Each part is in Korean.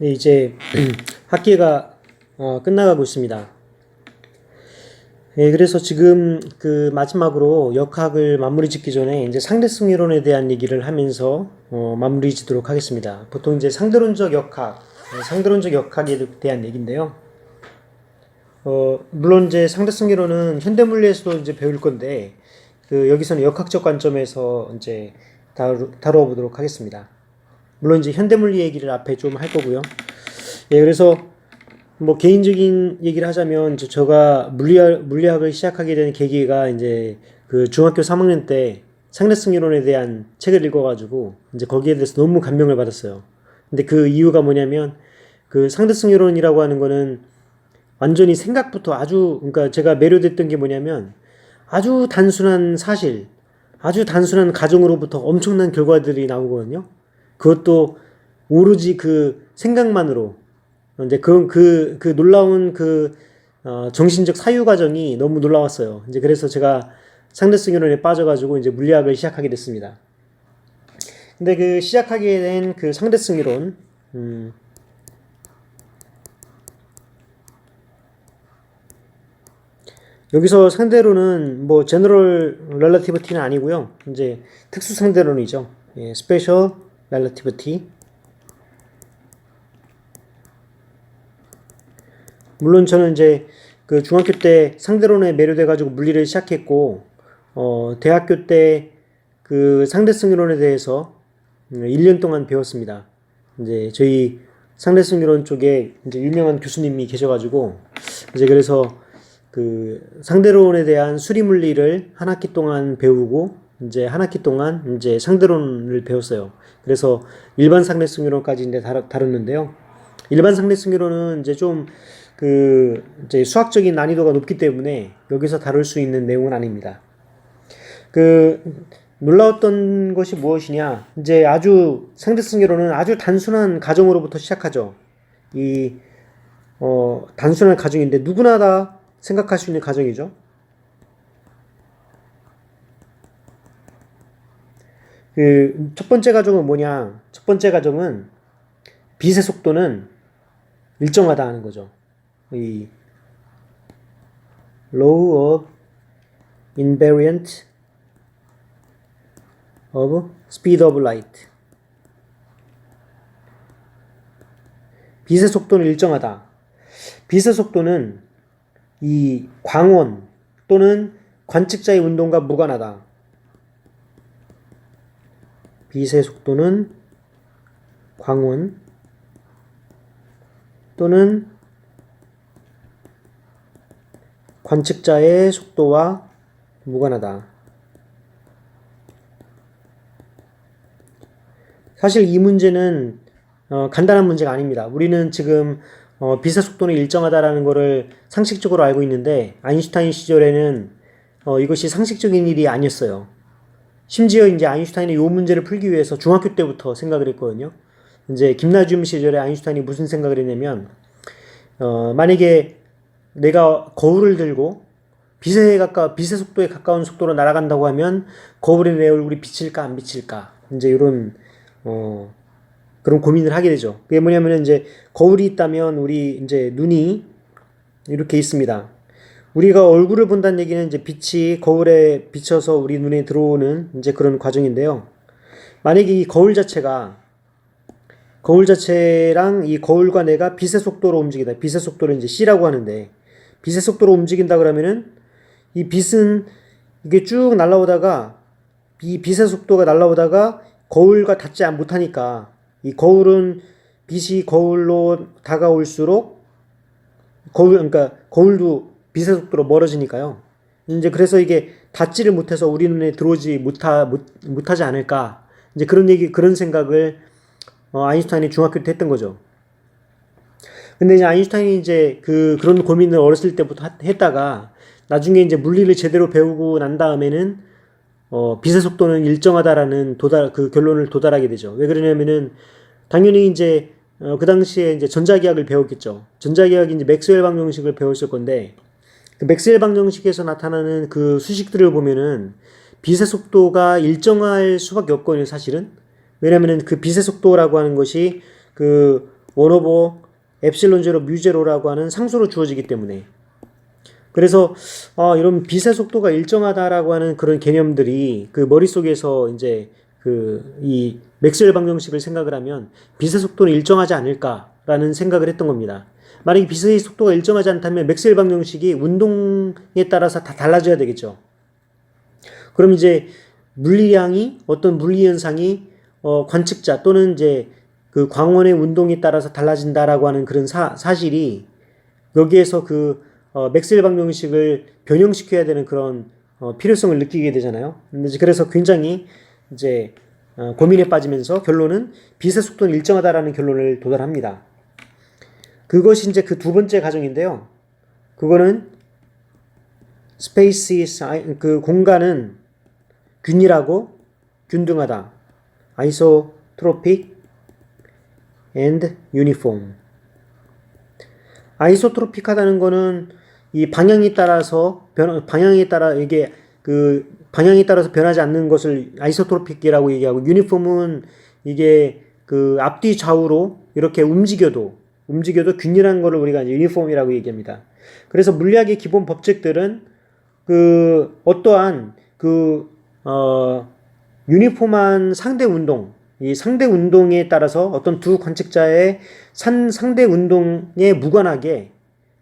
네, 이제 학기가 끝나가고 있습니다. 예, 그래서 지금 그 마지막으로 역학을 마무리 짓기 전에 이제 상대성 이론에 대한 얘기를 하면서 마무리 짓도록 하겠습니다. 보통 이제 상대론적 역학, 상대론적 역학에 대한 얘기인데요. 물론 이제 상대성 이론은 현대물리에서도 이제 배울 건데, 여기서는 역학적 관점에서 이제 다루어 보도록 하겠습니다. 물론 이제 현대물리 얘기를 앞에 좀 할 거고요. 예, 그래서 뭐 개인적인 얘기를 하자면 제가 물리학을 시작하게 된 계기가 이제 그 중학교 3학년 때 상대성 이론에 대한 책을 읽어가지고 이제 거기에 대해서 너무 감명을 받았어요. 근데 그 이유가 뭐냐면 그 상대성 이론이라고 하는 거는 완전히 생각부터 그러니까 제가 매료됐던 게 뭐냐면 아주 단순한 사실, 아주 단순한 가정으로부터 엄청난 결과들이 나오거든요. 그것도 오로지 그 생각만으로. 이제 그 놀라운 정신적 사유 과정이 너무 놀라웠어요. 이제 그래서 제가 상대성 이론에 빠져가지고 이제 물리학을 시작하게 됐습니다. 근데 그 시작하게 된 그 상대성 이론, 여기서 상대론은 뭐 제너럴 렐러티비티는 아니고요. 이제 특수 상대론이죠. 예, 스페셜 렐러티비티. 물론 저는 이제 그 중학교 때 상대론에 매료돼가지고 물리를 시작했고, 대학교 때 그 상대성 이론에 대해서 1년 동안 배웠습니다. 이제 저희 상대성 이론 쪽에 이제 유명한 교수님이 계셔가지고, 이제 그래서 그 상대론에 대한 수리 물리를 한 학기 동안 배우고, 이제 한 학기 동안 이제 상대론을 배웠어요. 그래서 일반 상대성 이론까지 이제 다뤘는데요. 일반 상대성 이론은 이제 좀 이제 수학적인 난이도가 높기 때문에 여기서 다룰 수 있는 내용은 아닙니다. 놀라웠던 것이 무엇이냐? 이제 상대성 이론은 아주 단순한 가정으로부터 시작하죠. 단순한 가정인데 누구나 다 생각할 수 있는 가정이죠. 첫 번째 가정은 뭐냐? 첫 번째 가정은 빛의 속도는 일정하다 하는 거죠. 이 law of invariant of speed of light. 빛의 속도는 일정하다. 빛의 속도는 이 광원 또는 관측자의 운동과 무관하다. 빛의 속도는 광원 또는 관측자의 속도와 무관하다. 사실 이 문제는 간단한 문제가 아닙니다. 우리는 지금 빛의 속도는 일정하다라는 것을 상식적으로 알고 있는데 아인슈타인 시절에는 이것이 상식적인 일이 아니었어요. 심지어 이제 아인슈타인이 이 문제를 풀기 위해서 중학교 때부터 생각을 했거든요. 이제 김나지움 시절에 아인슈타인이 무슨 생각을 했냐면 만약에 내가 거울을 들고 빛의 속도에 가까운 속도로 날아간다고 하면 거울에 내 얼굴이 비칠까 안 비칠까 이제 이런 그런 고민을 하게 되죠. 그게 뭐냐면 이제 거울이 있다면 우리 이제 눈이 이렇게 있습니다. 우리가 얼굴을 본다는 얘기는 이제 빛이 거울에 비쳐서 우리 눈에 들어오는 이제 그런 과정인데요. 만약에 이 거울 자체랑 이 거울과 내가 빛의 속도로 움직이다. 빛의 속도를 이제 C라고 하는데 빛의 속도로 움직인다 그러면은 이 빛은 이게 쭉 날아오다가 이 빛의 속도가 날아오다가 거울과 닿지 못하니까 이 빛이 거울로 다가올수록 그러니까 거울도 빛의 속도로 멀어지니까요. 이제 그래서 이게 닿지를 못해서 우리 눈에 들어오지 못하지 않을까. 이제 그런 생각을 아인슈타인이 중학교 때 했던 거죠. 근데 이제 아인슈타인이 이제 그런 고민을 어렸을 때부터 했다가 나중에 이제 물리를 제대로 배우고 난 다음에는 빛의 속도는 일정하다라는 결론을 도달하게 되죠. 왜 그러냐면은 당연히 이제 그 당시에 이제 전자기학을 배웠겠죠. 전자기학이 이제 맥스웰 방정식을 배웠을 건데 그 맥스웰 방정식에서 나타나는 그 수식들을 보면은 빛의 속도가 일정할 수밖에 없거든요, 사실은. 왜냐면은 그 빛의 속도라고 하는 것이 원 오버 엡실론 제로 뮤 제로라고 하는 상수로 주어지기 때문에. 그래서 이런 빛의 속도가 일정하다라고 하는 그런 개념들이 그 머릿속에서 이제 그 이 맥스웰 방정식을 생각을 하면 빛의 속도는 일정하지 않을까라는 생각을 했던 겁니다. 만약에 빛의 속도가 일정하지 않다면 맥스웰 방정식이 운동에 따라서 다 달라져야 되겠죠. 그럼 이제 물리량이 어떤 물리 현상이 관측자 또는 이제 그 광원의 운동에 따라서 달라진다라고 하는 그런 사실이 여기에서 그 맥스웰 방정식을 변형시켜야 되는 그런 필요성을 느끼게 되잖아요. 그래서 굉장히 이제 고민에 빠지면서 결론은 빛의 속도는 일정하다라는 결론을 도달합니다. 그것이 이제 그 두 번째 가정인데요. 그거는 space is 그 공간은 균일하고 균등하다. isotropic and uniform. 아이소트로픽하다는 거는 이 방향에 따라서 이게 그 방향에 따라서 변하지 않는 것을 아이소트로픽이라고 얘기하고, 유니폼은 이게 그 앞뒤 좌우로 이렇게 움직여도 균일한 거를 우리가 이제 유니폼이라고 얘기합니다. 그래서 물리학의 기본 법칙들은 그 어떠한 그 유니폼한 상대 운동, 이 상대 운동에 따라서 어떤 두 관측자의 상대 운동에 무관하게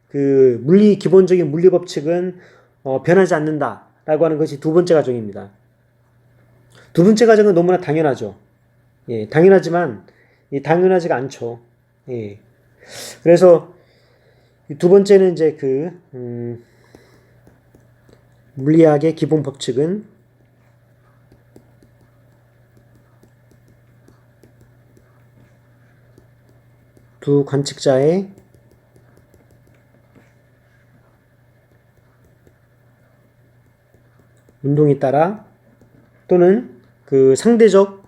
그 기본적인 물리 법칙은 변하지 않는다라고 하는 것이 두 번째 가정입니다. 두 번째 가정은 너무나 당연하죠. 예, 당연하지만 당연하지가 않죠. 예. 그래서 두 번째는 이제 물리학의 기본 법칙은 두 관측자의 운동에 따라 또는 그 상대적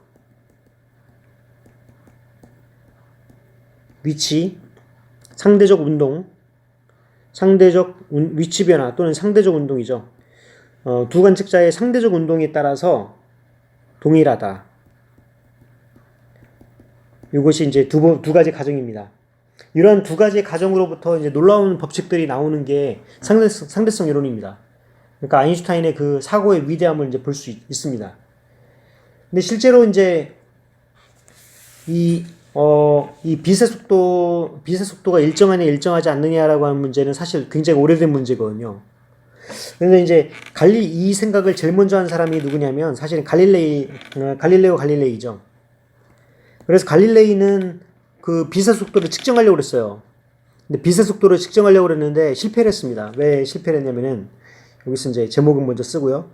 위치, 상대적 운동, 위치 변화 또는 상대적 운동이죠. 두 관측자의 상대적 운동에 따라서 동일하다. 이것이 이제 두 가지 가정입니다. 이러한 두 가지 가정으로부터 이제 놀라운 법칙들이 나오는 게 상대성 이론입니다. 그러니까 아인슈타인의 그 사고의 위대함을 이제 볼 수 있습니다. 근데 실제로 이제 이 빛의 속도가 일정하냐 일정하지 않느냐라고 하는 문제는 사실 굉장히 오래된 문제거든요. 그런데 이제 이 생각을 제일 먼저 한 사람이 누구냐면 사실은 갈릴레오 갈릴레이죠. 그래서 갈릴레이는 그 빛의 속도를 측정하려고 그랬어요. 근데 빛의 속도를 측정하려고 그랬는데 실패를 했습니다. 왜 실패를 했냐면은 여기서 이제 제목은 먼저 쓰고요.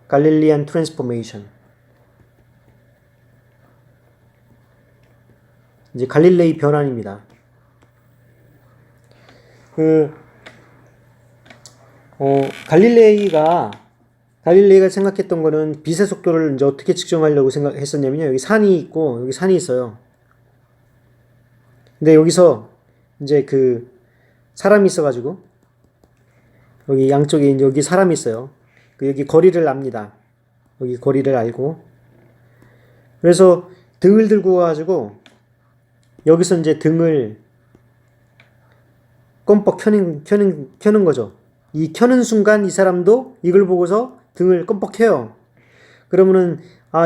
갈릴리안 트랜스포메이션. 이제 갈릴레이 변환입니다. 갈릴레이가 생각했던 거는 빛의 속도를 이제 어떻게 측정하려고 생각했었냐면요. 여기 산이 있고 여기 산이 있어요. 근데 여기서 이제 그 사람이 있어가지고 여기 양쪽에 여기 사람이 있어요. 여기 거리를 압니다. 여기 거리를 알고 그래서 등을 들고 와가지고 여기서 이제 등을 껌뻑 켜는 거죠. 이 켜는 순간 이 사람도 이걸 보고서 등을 껌뻑 켜요. 그러면은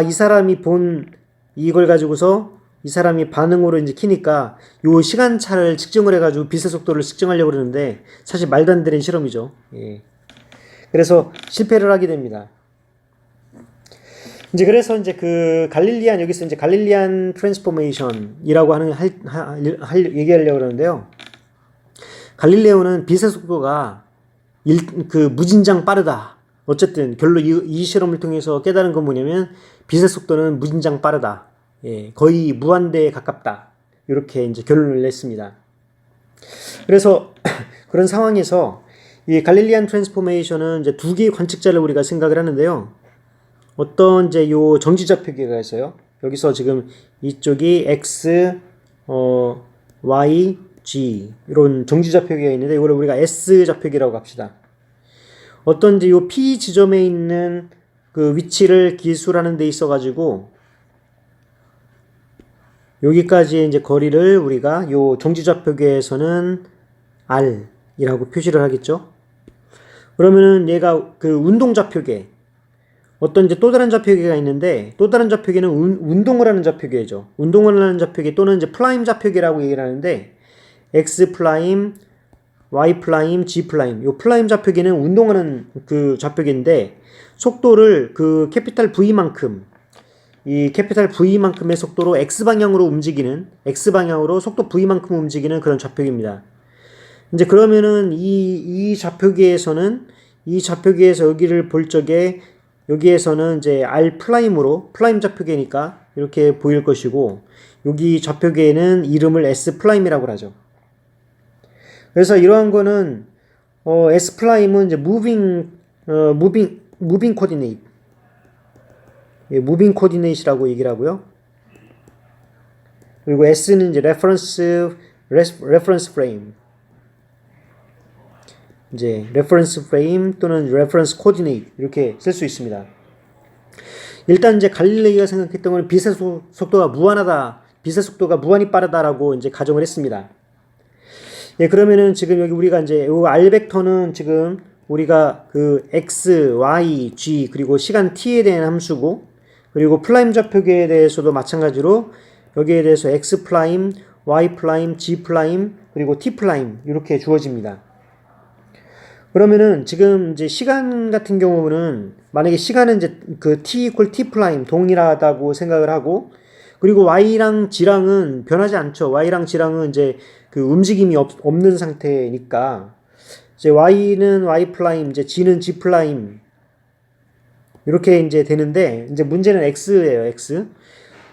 이 사람이 본 이걸 가지고서 이 사람이 반응으로 이제 키니까 요 시간차를 측정을 해가지고 빛의 속도를 측정하려고 그러는데 사실 말도 안 되는 실험이죠. 예. 그래서 실패를 하게 됩니다. 이제 그래서 이제 여기서 이제 갈릴리안 트랜스포메이션이라고 얘기하려고 그러는데요. 갈릴레오는 빛의 속도가 무진장 빠르다. 어쨌든 결로 이 실험을 통해서 깨달은 건 뭐냐면 빛의 속도는 무진장 빠르다. 예, 거의 무한대에 가깝다. 이렇게 이제 결론을 냈습니다. 그래서 그런 상황에서 이 갈릴리안 트랜스포메이션은 이제 두 개의 관측자를 우리가 생각을 하는데요. 어떤 이제 요 정지 좌표기가 있어요. 여기서 지금 이쪽이 x, y, g 이런 정지 좌표기가 있는데 이걸 우리가 s 좌표기라고 합시다. 어떤 이제 요 p 지점에 있는 그 위치를 기술하는 데 있어 가지고 여기까지 이제 거리를 우리가 요 정지좌표계에서는 R이라고 표시를 하겠죠. 그러면은 얘가 그 운동좌표계, 어떤 이제 또 다른 좌표계가 있는데, 또 다른 좌표계는 운동을 하는 좌표계죠. 운동을 하는 좌표계 또는 이제 플라임 좌표계라고 얘기를 하는데, X 플라임, Y 플라임, G 플라임. 요 플라임 좌표계는 운동하는 그 좌표계인데, 속도를 그 캐피탈 V만큼, 이 캐피탈 V만큼의 속도로 X방향으로 움직이는, X방향으로 속도 V만큼 움직이는 그런 좌표계입니다. 이제 그러면은 이 좌표계에서는, 이 좌표계에서 여기를 볼 적에, 여기에서는 이제 R 플라임으로, 플라임 좌표계니까 이렇게 보일 것이고, 여기 좌표계에는 이름을 S 플라임이라고 하죠. 그래서 이러한 거는, S 플라임은 이제 moving coordinate. 예, 무빙 코디네이트라고 얘기를 하고요. 그리고 S는 이제 reference frame. 이제 reference frame 또는 reference coordinate 이렇게 쓸 수 있습니다. 일단 이제 갈릴레이가 생각했던 건 빛의 속도가 무한하다, 빛의 속도가 무한히 빠르다라고 이제 가정을 했습니다. 예, 그러면은 지금 여기 우리가 이제 요 R 벡터는 지금 우리가 그 x, y, g 그리고 시간 t에 대한 함수고, 그리고 플라임 좌표계에 대해서도 마찬가지로 여기에 대해서 x 플라임, y 플라임, g 플라임, 그리고 t 플라임 이렇게 주어집니다. 그러면은 지금 이제 시간 같은 경우는 만약에 시간은 이제 그 t equal t 플라임 동일하다고 생각을 하고, 그리고 y랑 g랑은 변하지 않죠. y랑 g랑은 이제 그 움직임이 없는 상태니까 이제 y는 y 플라임, 이제 g는 g 플라임 이렇게 이제 되는데, 이제 문제는 x예요, x.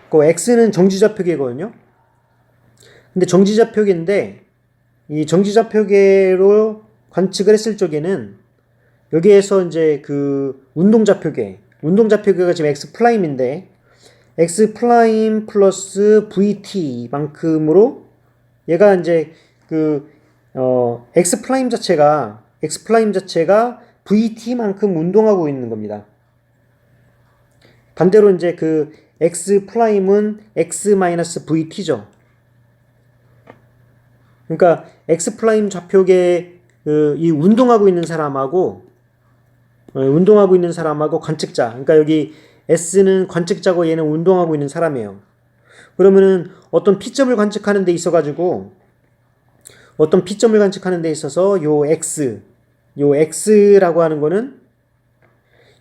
그 x는 정지좌표계거든요. 근데 정지좌표계인데, 이 정지좌표계로 관측을 했을 적에는 여기에서 이제 그 운동좌표계가 지금 x 플라임인데, x 플라임 플러스 vt 만큼으로 얘가 이제 그 x 플라임 자체가 vt만큼 운동하고 있는 겁니다. 반대로 이제 그 x 플라임은 x-vt죠. 그러니까 x 플라임 좌표계 이 운동하고 있는 사람하고 관측자, 그러니까 여기 s는 관측자고 얘는 운동하고 있는 사람이에요. 그러면은 어떤 피점을 관측하는 데 있어가지고, 어떤 피점을 관측하는 데 있어서 요 x라고 하는 거는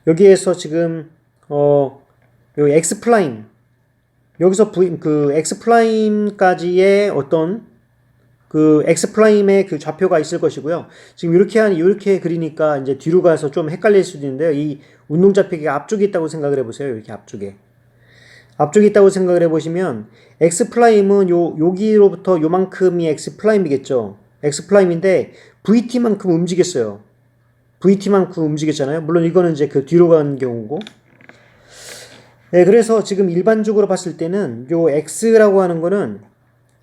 여기에서 지금 요 x 플라임, 여기서 그 x 플라임까지의 어떤 그 x 플라임의 그 좌표가 있을 것이고요. 지금 이렇게 그리니까 이제 뒤로 가서 좀 헷갈릴 수도 있는데요. 이 운동 좌표계가 앞쪽에 있다고 생각을 해보세요. 이렇게 앞쪽에 있다고 생각을 해보시면, x 플라임은 여기로부터 요만큼이 x 플라임이겠죠. x 플라임인데 vt만큼 움직였어요. vt만큼 움직였잖아요. 물론 이거는 이제 그 뒤로 간 경우고. 네, 그래서 지금 일반적으로 봤을 때는 요 x라고 하는 거는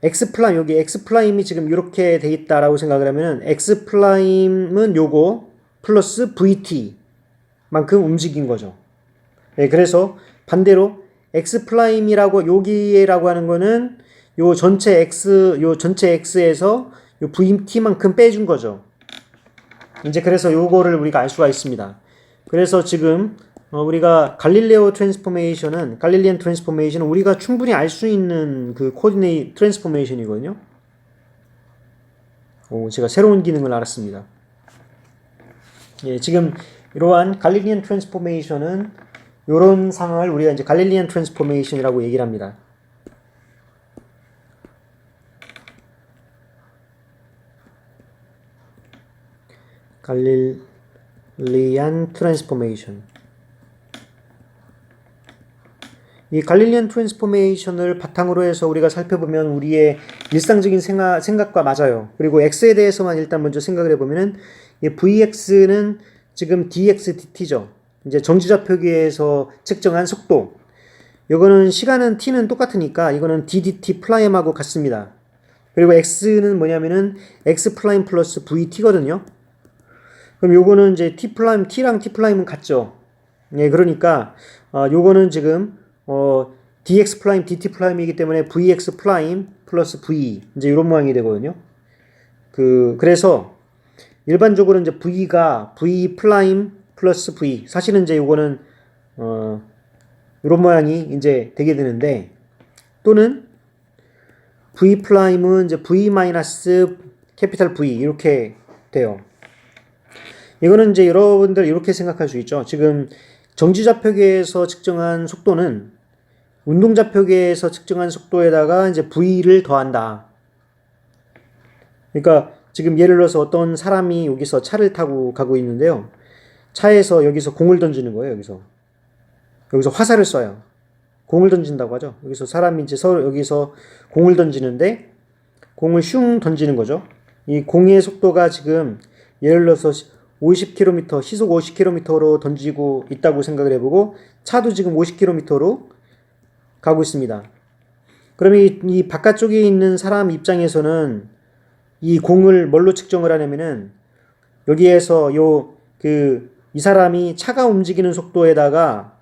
x 플라임, 여기 x 플라임이 지금 이렇게 돼 있다라고 생각을 하면은 x 플라임은 요거 플러스 vt만큼 움직인 거죠. 네, 그래서 반대로 x 플라임이라고 여기라고 하는 거는 요 전체 x에서 요 vt만큼 빼준 거죠. 이제 그래서 요거를 우리가 알 수가 있습니다. 그래서 지금 우리가 갈릴리안 트랜스포메이션은 우리가 충분히 알 수 있는 그 코디네이트 트랜스포메이션이거든요. 제가 새로운 기능을 알았습니다. 예, 지금 이러한 갈릴리안 트랜스포메이션은 이런 상황을 우리가 이제 갈릴리안 트랜스포메이션이라고 얘기를 합니다. 갈릴리안 트랜스포메이션. 이 갈릴리안 트랜스포메이션을 바탕으로 해서 우리가 살펴보면 우리의 일상적인 생각과 맞아요. 그리고 x에 대해서만 일단 먼저 생각을 해보면은 이 vx는 지금 dx dt죠. 이제 정지좌표계에서 측정한 속도. 이거는 시간은 t는 똑같으니까 이거는 ddt 플라임하고 같습니다. 그리고 x는 뭐냐면은 x 플라임 플러스 vt거든요. 그럼 요거는 이제 t랑 t 플라임은 같죠. 예, 그러니까 요거는 지금 dx 프라임 dt 프라임이기 때문에 vx 프라임 플러스 v 이제 이런 모양이 되거든요. 그래서 일반적으로 이제 v가 v 프라임 플러스 v 사실은 이제 이거는 이런 모양이 이제 되게 되는데 또는 v 프라임은 이제 v 마이너스 캐피탈 V 이렇게 돼요. 이거는 이제 여러분들 이렇게 생각할 수 있죠. 지금 정지좌표계에서 측정한 속도는 운동좌표계에서 측정한 속도에다가 이제 V를 더한다. 그러니까 지금 예를 들어서 어떤 사람이 여기서 차를 타고 가고 있는데요. 차에서 여기서 공을 던지는 거예요. 여기서 화살을 쏴요. 공을 던진다고 하죠. 여기서 사람이 이제 여기서 공을 던지는데 공을 슝 던지는 거죠. 이 공의 속도가 지금 예를 들어서 50km, 시속 50km로 던지고 있다고 생각을 해보고 차도 지금 50km로 가고 있습니다. 그러면 이 바깥쪽에 있는 사람 입장에서는 이 공을 뭘로 측정을 하냐면은 여기에서 이 사람이 차가 움직이는 속도에다가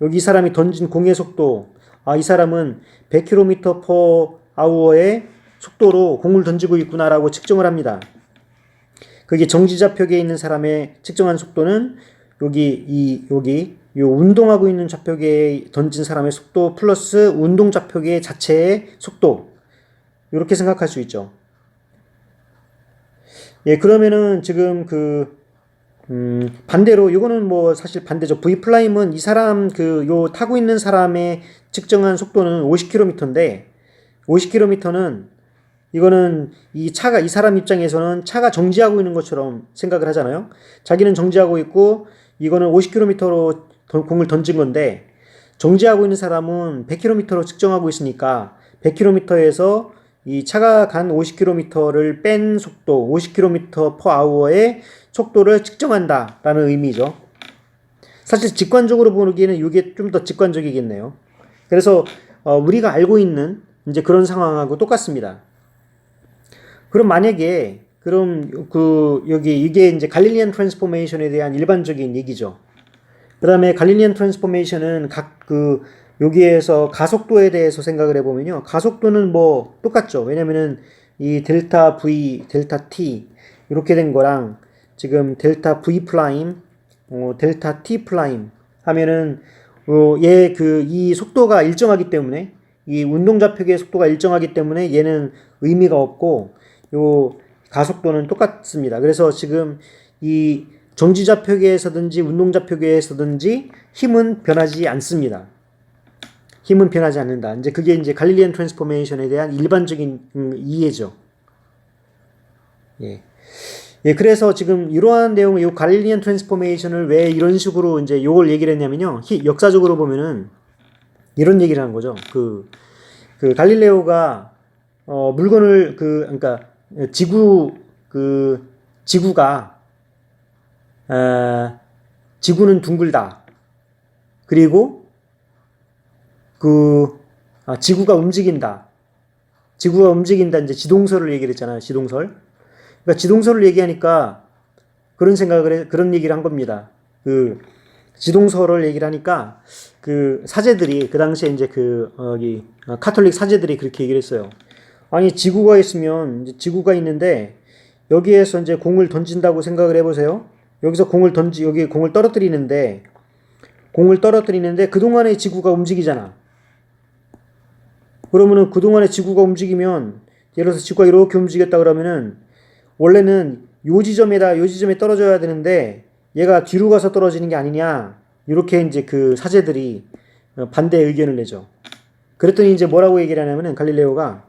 여기 이 사람이 던진 공의 속도, 이 사람은 100km/h의 속도로 공을 던지고 있구나라고 측정을 합니다. 그게 정지좌표계에 있는 사람의 측정한 속도는 여기 운동하고 있는 좌표계에 던진 사람의 속도 플러스 운동좌표계 자체의 속도 이렇게 생각할 수 있죠. 예, 그러면은 지금 반대로 이거는 뭐 사실 반대죠. V 프라임은 이 사람 타고 있는 사람의 측정한 속도는 50km인데 50km는 이거는 이 사람 입장에서는 차가 정지하고 있는 것처럼 생각을 하잖아요. 자기는 정지하고 있고 이거는 50km로 공을 던진 건데 정지하고 있는 사람은 100km로 측정하고 있으니까 100km에서 이 차가 간 50km를 뺀 속도 50km/h의 속도를 측정한다라는 의미죠. 사실 직관적으로 보기에는 이게 좀 더 직관적이겠네요. 그래서 우리가 알고 있는 이제 그런 상황하고 똑같습니다. 그럼 만약에 이게 이제 갈릴리안 트랜스포메이션에 대한 일반적인 얘기죠. 그다음에 갈릴리안 트랜스포메이션은 여기에서 가속도에 대해서 생각을 해보면요. 가속도는 뭐 똑같죠. 왜냐면은 이 델타 V, 델타 T 이렇게 된 거랑 지금 델타 V 프라임, 델타 T 프라임 하면은 이 속도가 일정하기 때문에 이 운동좌표계의 속도가 일정하기 때문에 얘는 의미가 없고 요 가속도는 똑같습니다. 그래서 지금 이 정지좌표계에서든지 운동좌표계에서든지 힘은 변하지 않습니다. 힘은 변하지 않는다. 이제 그게 이제 갈릴리안 트랜스포메이션에 대한 일반적인 이해죠. 예. 예, 그래서 지금 이러한 내용을, 이 갈릴리안 트랜스포메이션을 왜 이런 식으로 이제 요걸 얘기를 했냐면요. 역사적으로 보면은 이런 얘기를 하는 거죠. 갈릴레오가, 물건을, 그러니까, 지구는 둥글다. 그리고, 지구가 움직인다. 지구가 움직인다. 이제 지동설을 얘기를 했잖아요. 지동설. 그러니까 지동설을 얘기하니까 그런 얘기를 한 겁니다. 지동설을 얘기를 하니까 사제들이 그 당시에 이제 카톨릭 사제들이 그렇게 얘기를 했어요. 아니 지구가 있으면 이제 지구가 있는데 여기에서 이제 공을 던진다고 생각을 해보세요. 여기서 여기 공을 떨어뜨리는데 그동안에 지구가 움직이잖아. 그러면은 그동안에 지구가 움직이면 예를 들어서 지구가 이렇게 움직였다 그러면은 원래는 요 지점에 떨어져야 되는데 얘가 뒤로 가서 떨어지는 게 아니냐. 이렇게 이제 사제들이 반대 의견을 내죠. 그랬더니 이제 뭐라고 얘기를 하냐면은 갈릴레오가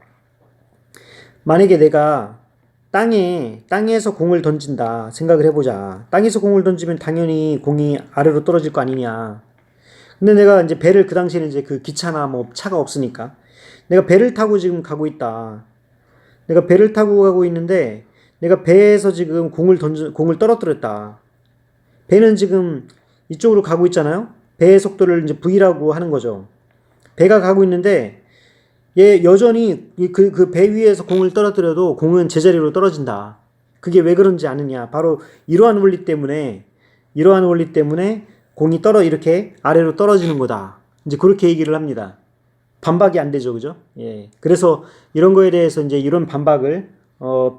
만약에 내가 땅에서 공을 던진다 생각을 해보자. 땅에서 공을 던지면 당연히 공이 아래로 떨어질 거 아니냐. 근데 내가 이제 그 당시에는 이제 기차나 뭐 차가 없으니까 내가 배를 타고 지금 가고 있다. 내가 배를 타고 가고 있는데 내가 배에서 지금 공을 떨어뜨렸다. 배는 지금 이쪽으로 가고 있잖아요. 배의 속도를 이제 V라고 하는 거죠. 배가 가고 있는데 얘 여전히 배 위에서 공을 떨어뜨려도 공은 제자리로 떨어진다. 그게 왜 그런지 아느냐. 바로 이러한 원리 때문에 공이 이렇게 아래로 떨어지는 거다. 이제 그렇게 얘기를 합니다. 반박이 안 되죠, 그죠? 예. 그래서 이런 거에 대해서 이제 이런 반박을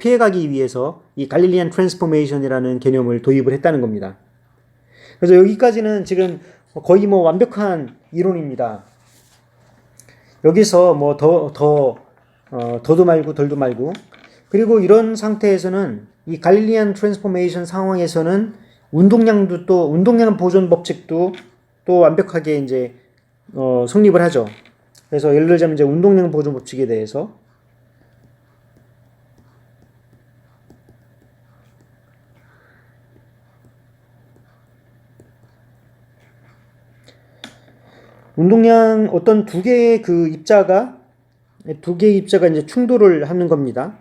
피해가기 위해서 이 갈릴리안 트랜스포메이션이라는 개념을 도입을 했다는 겁니다. 그래서 여기까지는 지금 거의 뭐 완벽한 이론입니다. 여기서 뭐 더도 말고 덜도 말고. 그리고 이런 상태에서는 이 갈릴리안 트랜스포메이션 상황에서는 운동량 보존 법칙도 또 완벽하게 이제 성립을 하죠. 그래서 예를 들자면 이제 운동량 보존 법칙에 대해서 운동량 어떤 두 개의 입자가 이제 충돌을 하는 겁니다.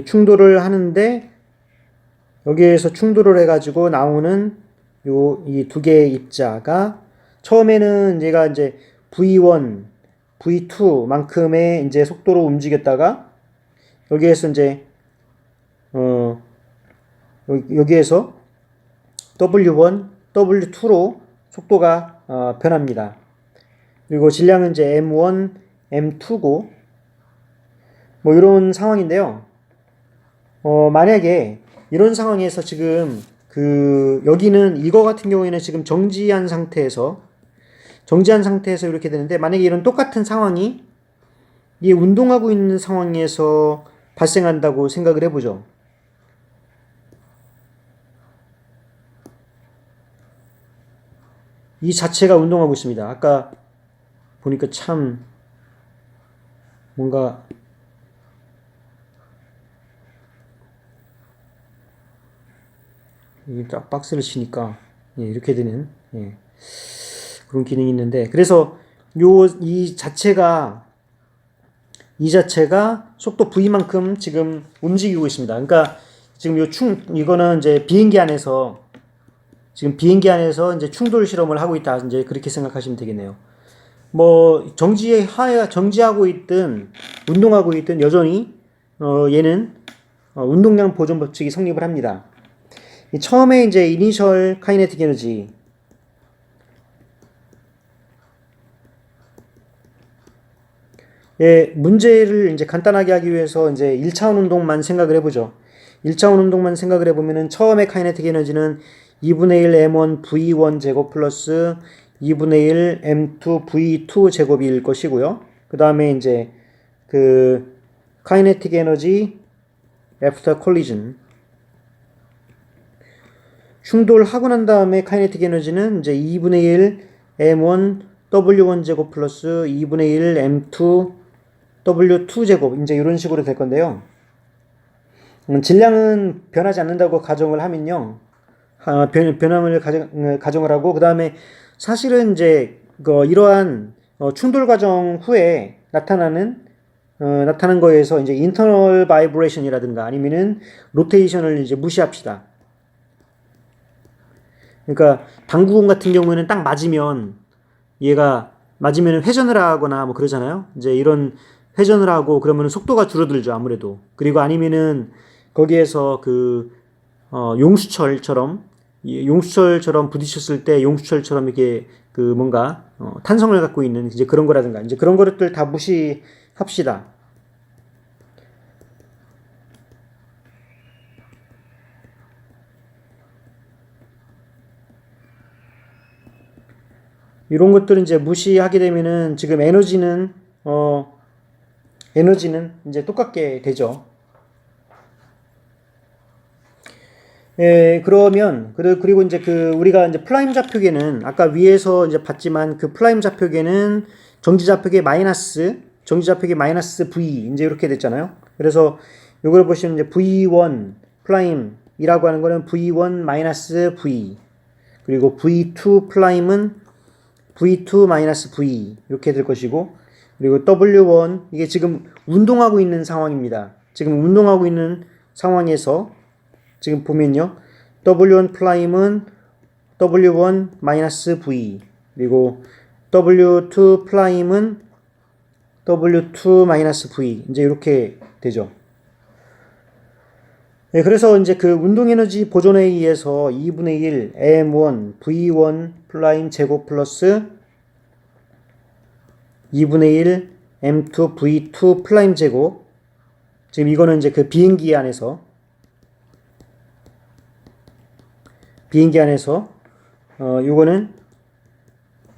충돌을 하는데 여기에서 충돌을 해가지고 나오는 이 두 개의 입자가 처음에는 얘가 이제 V1, V2만큼의 이제 속도로 움직였다가 여기에서 이제 여기에서 W1, W2로 속도가 변합니다. 그리고 질량은 이제 M1, M2고 뭐 이런 상황인데요. 만약에 이런 상황에서 지금 여기는 이거 같은 경우에는 지금 정지한 상태에서 이렇게 되는데, 만약에 이런 똑같은 상황이 이 운동하고 있는 상황에서 발생한다고 생각을 해보죠. 이 자체가 운동하고 있습니다. 아까 보니까 참 뭔가 딱 박스를 치니까 이렇게 되는 그런 기능이 있는데, 그래서 이 자체가 속도 V만큼 지금 움직이고 있습니다. 그러니까 지금 이거는 이제 비행기 안에서 이제 충돌 실험을 하고 있다, 이제 그렇게 생각하시면 되겠네요. 뭐 정지하고 있든 운동하고 있든 여전히 얘는 운동량 보존 법칙이 성립을 합니다. 처음에 이제 이니셜 카이네틱 에너지, 문제를 이제 간단하게 하기 위해서 이제 1차원 운동만 생각을 해보죠. 1차원 운동만 생각을 해보면은 처음에 카이네틱 에너지는 2분의 1 m1 v1 제곱 플러스 2분의 1 m2 v2 제곱일 것이고요. 그 다음에 이제 카이네틱 에너지 after collision, 충돌하고 난 다음에 카이네틱 에너지는 이제 2분의 1 m1 w1 제곱 플러스 2분의 1 m2 w2 제곱, 이제 이런 식으로 될 건데요. 질량은 변하지 않는다고 가정을 하면요. 변함을 가정을 하고, 그 다음에 사실은 이제 이러한 충돌 과정 후에 나타나는 거에서 이제 internal vibration이라든가 아니면은 로테이션을 이제 무시합시다. 그러니까 당구공 같은 경우에는 딱 얘가 맞으면 회전을 하거나 뭐 그러잖아요. 이제 이런 회전을 하고 그러면 속도가 줄어들죠, 아무래도. 그리고 아니면은 거기에서 용수철처럼 부딪혔을 때 용수철처럼 이렇게 뭔가 탄성을 갖고 있는 이제 그런 거라든가 이제 그런 것들 다 무시합시다. 이런 것들은 이제 무시하게 되면은 지금 에너지는 이제 똑같게 되죠. 그러면 그리고 이제 우리가 이제 플라임 좌표계는 아까 위에서 이제 봤지만 플라임 좌표계는 정지 좌표계 마이너스 V 이제 이렇게 됐잖아요. 그래서 이걸 보시면 이제 V1 플라임이라고 하는 거는 V1 마이너스 V, 그리고 V2 플라임은 V2 마이너스 V 이렇게 될 것이고, 그리고 W1 이게 지금 운동하고 있는 상황입니다. 지금 운동하고 있는 상황에서 지금 보면요, W1 플라임은 W1 마이너스 V, 그리고 W2 플라임은 W2 마이너스 V 이제 이렇게 되죠. 그래서 이제 운동 에너지 보존에 의해서 2분의 1 m1 v1 플라임 제곱 플러스 2분의 1 m2 v2 플라임 제곱. 지금 이거는 이제 그 비행기 안에서 요거는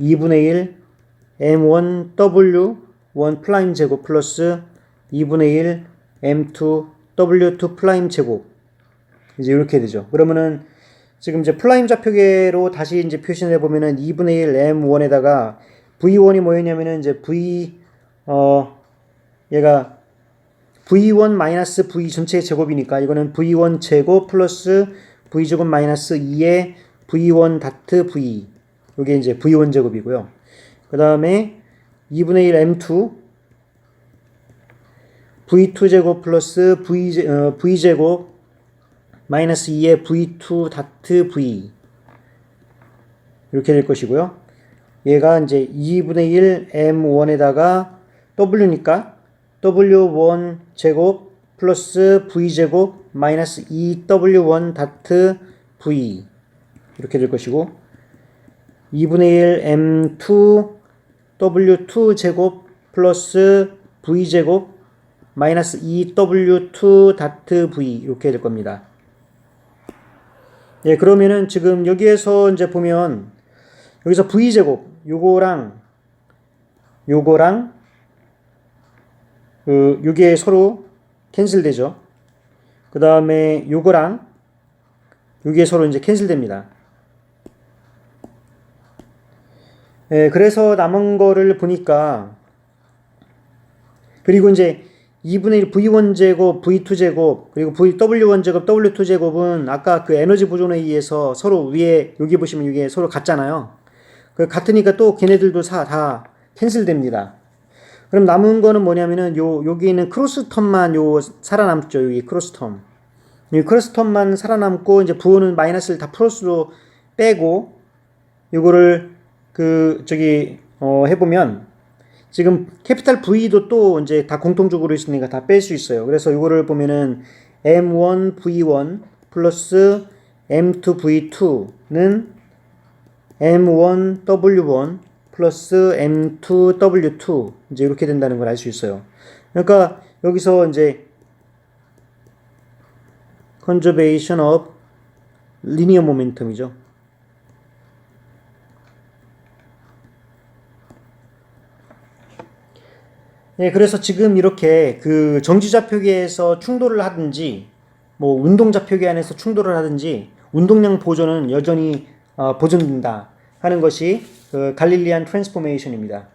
2분의 1 m1 w1 플라임 제곱 플러스 2분의 1 m2 w2 플라임 제곱. 이제 이렇게 되죠. 그러면은 지금 이제 플라임 좌표계로 다시 이제 표시를 해보면은 2분의 1 m1에다가 v1이 뭐였냐면은 이제 얘가 v1 마이너스 v 전체의 제곱이니까 이거는 v1 제곱 플러스 v 제곱 마이너스 2의 v1 다트 v. 요게 이제 v1 제곱이고요. 그 다음에 2분의 1 m2 v2 제곱 플러스 v 제곱 마이너스 2의 v2 다트 v. 이렇게 될 것이고요. 얘가 이제 2분의 1 m1에다가 w니까 w1 제곱 플러스 v 제곱 마이너스 2w1 다트 v. 이렇게 될 것이고 2분의 1 m2 w2 제곱 플러스 v 제곱 마이너스 2w2 다트 v. 이렇게 될 겁니다. 예, 그러면은 지금 여기에서 이제 보면 여기서 v 제곱 요거랑 요게 서로 캔슬 되죠. 그 다음에 요거랑 요게 서로 이제 캔슬 됩니다. 예, 그래서 남은 거를 보니까 그리고 이제 2분의 1 v1 제곱, v2 제곱, 그리고 w1 제곱, w2 제곱은 아까 그 에너지 보존에 의해서 서로 위에 여기 보시면 이게 서로 같잖아요. 그 같으니까 또 걔네들도 다 캔슬 됩니다. 그럼 남은 거는 뭐냐면은 여기 있는 크로스 텀만 살아남죠. 여기 크로스 텀. 이 크로스 텀만 살아남고 이제 부호는 마이너스를 다 플러스로 빼고 요거를 해보면 지금 캐피탈 V도 또 이제 다 공통적으로 있으니까 다 뺄 수 있어요. 그래서 이거를 보면은 M1 V1 플러스 M2 V2는 M1 W1 플러스 M2 W2 이제 이렇게 된다는 걸 알 수 있어요. 그러니까 여기서 이제 conservation of linear momentum이죠. 네, 그래서 지금 이렇게 그 정지좌표계에서 충돌을 하든지, 뭐 운동좌표계 안에서 충돌을 하든지, 운동량 보존은 여전히 보존된다 하는 것이 그 갈릴리안 트랜스포메이션입니다.